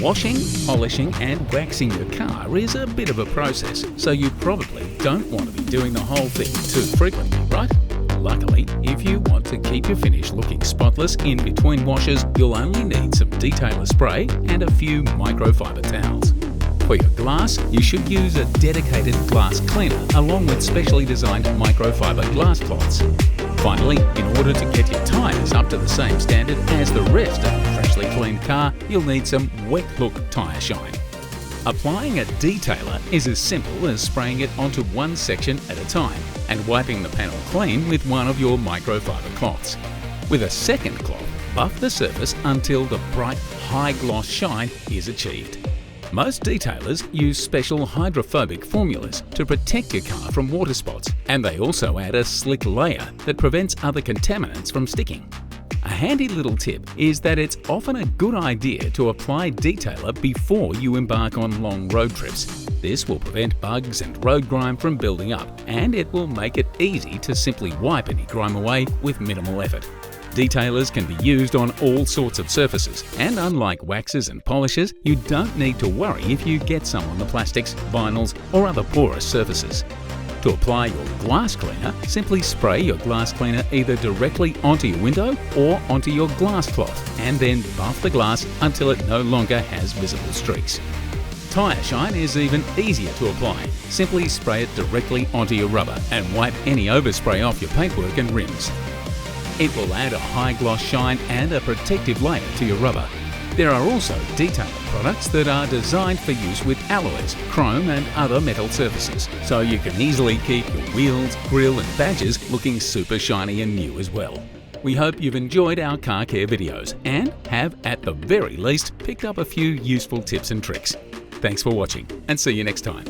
Washing, polishing and waxing your car is a bit of a process, so you probably don't want to be doing the whole thing too frequently, right? Luckily, if you want to keep your finish looking spotless in between washes, you'll only need some detailer spray and a few microfibre towels. For your glass, you should use a dedicated glass cleaner along with specially designed microfibre glass cloths. Finally, in order to get your tyres up to the same standard as the rest of a freshly cleaned car, you'll need some wet look tyre shine. Applying a detailer is as simple as spraying it onto one section at a time and wiping the panel clean with one of your microfibre cloths. With a second cloth, buff the surface until the bright, high gloss shine is achieved. Most detailers use special hydrophobic formulas to protect your car from water spots, and they also add a slick layer that prevents other contaminants from sticking. A handy little tip is that it's often a good idea to apply detailer before you embark on long road trips. This will prevent bugs and road grime from building up, and it will make it easy to simply wipe any grime away with minimal effort. Detailers can be used on all sorts of surfaces, and unlike waxes and polishes, you don't need to worry if you get some on the plastics, vinyls or other porous surfaces. To apply your glass cleaner, simply spray your glass cleaner either directly onto your window or onto your glass cloth, and then buff the glass until it no longer has visible streaks. Tyre shine is even easier to apply. Simply spray it directly onto your rubber and wipe any overspray off your paintwork and rims. It will add a high gloss shine and a protective layer to your rubber. There are also detailer products that are designed for use with alloys, chrome and other metal surfaces, so you can easily keep your wheels, grille and badges looking super shiny and new as well. We hope you've enjoyed our car care videos and have, at the very least, picked up a few useful tips and tricks. Thanks for watching and see you next time.